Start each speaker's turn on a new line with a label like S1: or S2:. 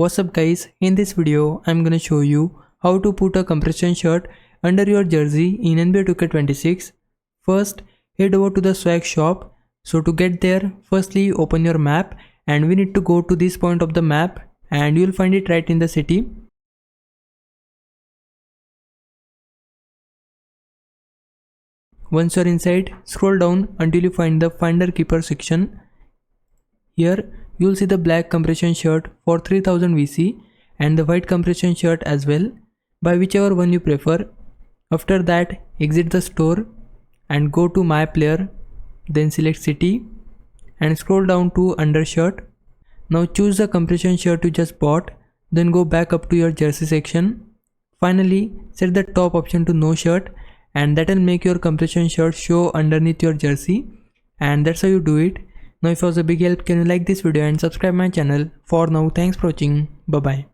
S1: What's up guys, in this video I'm gonna show you how to put a compression shirt under your jersey in NBA 2K26. First, head over to the swag shop. So to get there, firstly open your map and we need to go to this point of the map and you'll find it right in the city. Once you're inside, scroll down until you find the Finder Keeper section. Here you'll see the black compression shirt for 3000 VC and the white compression shirt as well. Buy whichever one you prefer. After that, exit the store and go to my player, then select city and scroll down to undershirt. Now choose the compression shirt you just bought, then go back up to your jersey section. Finally, set the top option to no shirt and that will make your compression shirt show underneath your jersey, and that's how you do it. Now if it was a big help, can you like this video and subscribe my channel. For now, thanks for watching. Bye bye.